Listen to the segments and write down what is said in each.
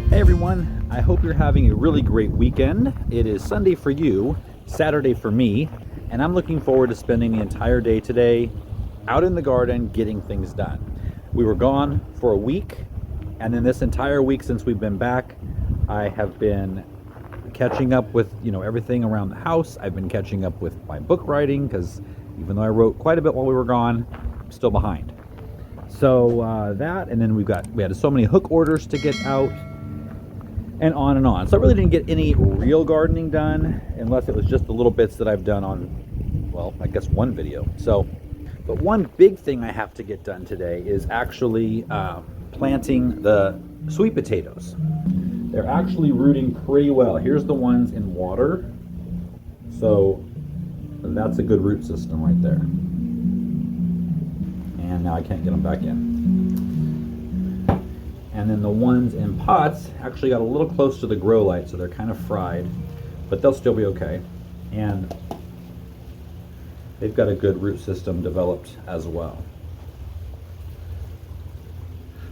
Hey everyone, I hope you're having a really great weekend. It is Sunday for you, Saturday for me, and I'm looking forward to spending the entire day today out in the garden getting things done. We were gone for a week, and then this entire week since we've been back, I have been catching up with everything around the house. I've been catching up with my book writing because even though I wrote quite a bit while we were gone, I'm still behind. So that, and then we had so many hook orders to get out, and on and on. So I really didn't get any real gardening done unless it was just the little bits that I've done on, well, I guess one video. But one big thing I have to get done today is actually planting the sweet potatoes. They're actually rooting pretty well. Here's the ones in water. So that's a good root system right there. And now I can't get them back in. And then the ones in pots actually got a little close to the grow light, so they're kind of fried, but they'll still be okay. And they've got a good root system developed as well.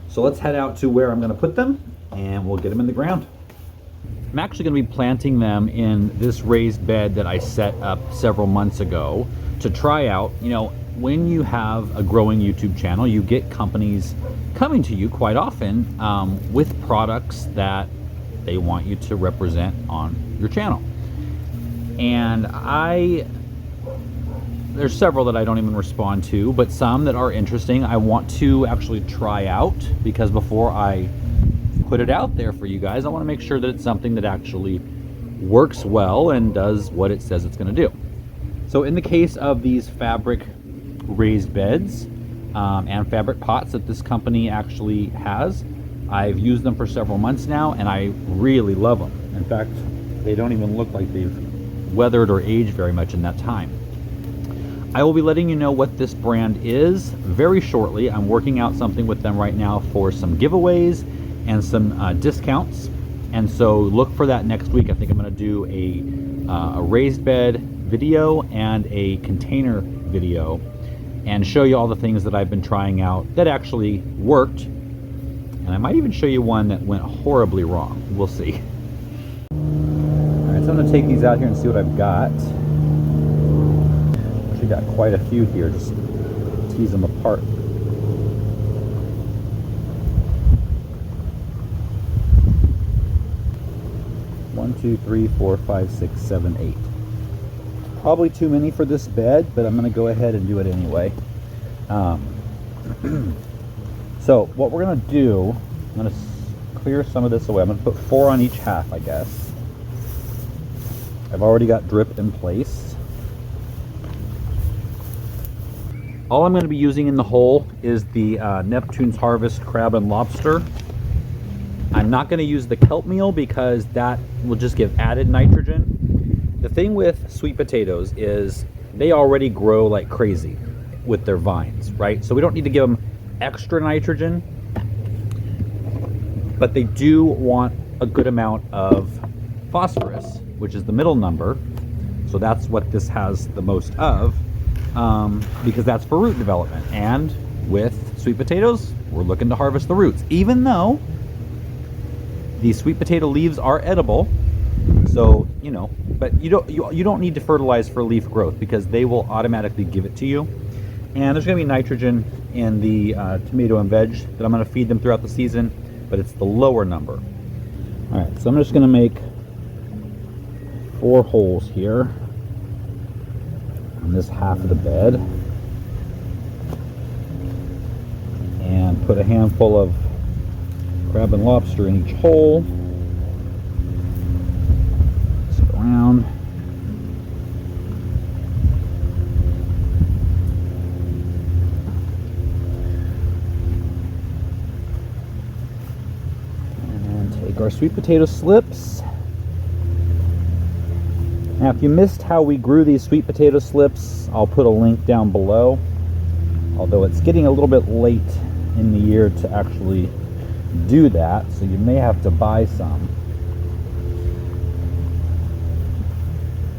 So let's head out to where I'm going to put them, and we'll get them in the ground. I'm actually going to be planting them in this raised bed that I set up several months ago to try out. When you have a growing YouTube channel, you get companies coming to you quite often with products that they want you to represent on your channel. And there's several that I don't even respond to, but some that are interesting I want to actually try out, because before I put it out there for you guys, I want to make sure that it's something that actually works well and does what it says it's going to do. So in the case of these fabric raised beds and fabric pots that this company actually has, I've used them for several months now, and I really love them. In fact, they don't even look like they've weathered or aged very much in that time. I will be letting you know what this brand is very shortly. I'm working out something with them right now for some giveaways and some discounts, and so look for that next week. I think I'm going to do a raised bed video and a container video and show you all the things that I've been trying out that actually worked. And I might even show you one that went horribly wrong. We'll see. All right, so I'm going to take these out here and see what I've got. Actually got quite a few here, just tease them apart. One, two, three, four, five, six, seven, 8. Probably too many for this bed, but I'm going to go ahead and do it anyway. So what we're going to do, I'm going to clear some of this away. I'm going to put 4 on each half, I guess. I've already got drip in place. All I'm going to be using in the hole is the Neptune's Harvest crab and lobster. I'm not going to use the kelp meal because that will just give added nitrogen. The thing with sweet potatoes is they already grow like crazy with their vines, right? So we don't need to give them extra nitrogen, but they do want a good amount of phosphorus, which is the middle number. So that's what this has the most of, because that's for root development. And with sweet potatoes, we're looking to harvest the roots, even though these sweet potato leaves are edible. So, but you don't need to fertilize for leaf growth because they will automatically give it to you. And there's going to be nitrogen in the tomato and veg that I'm going to feed them throughout the season, but it's the lower number. All right, so I'm just going to make 4 holes here on this half of the bed, and put a handful of crab and lobster in each hole. Around. And take our sweet potato slips. Now if you missed how we grew these sweet potato slips, I'll put a link down below, although it's getting a little bit late in the year to actually do that, so you may have to buy some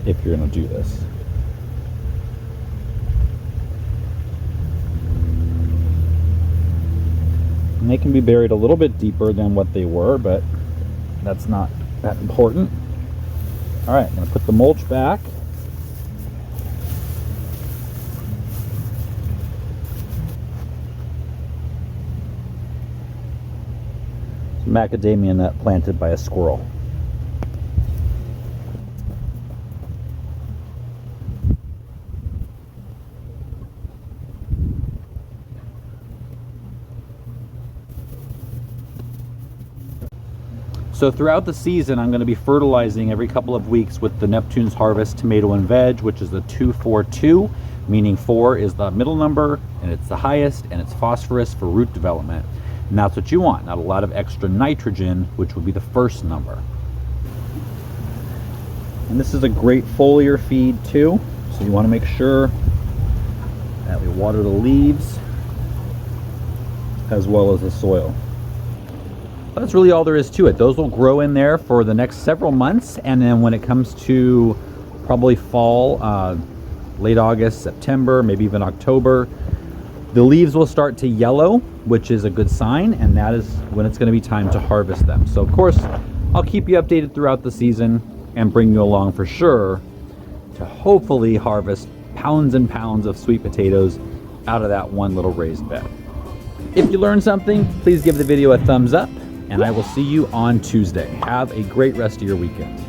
if you're going to do this. And they can be buried a little bit deeper than what they were, but that's not that important. All right, I'm gonna put the mulch back. Some macadamia nut planted by a squirrel. So throughout the season, I'm going to be fertilizing every couple of weeks with the Neptune's Harvest Tomato and Veg, which is a 2-4-2, meaning 4 is the middle number and it's the highest, and it's phosphorus for root development. And that's what you want, not a lot of extra nitrogen, which would be the first number. And this is a great foliar feed too, so you want to make sure that we water the leaves as well as the soil. That's really all there is to it. Those will grow in there for the next several months, and then when it comes to probably fall, late August, September, maybe even October, the leaves will start to yellow, which is a good sign, and that is when it's going to be time to harvest them. So of course, I'll keep you updated throughout the season and bring you along for sure to hopefully harvest pounds and pounds of sweet potatoes out of that one little raised bed. If you learned something, please give the video a thumbs up, and I will see you on Tuesday. Have a great rest of your weekend.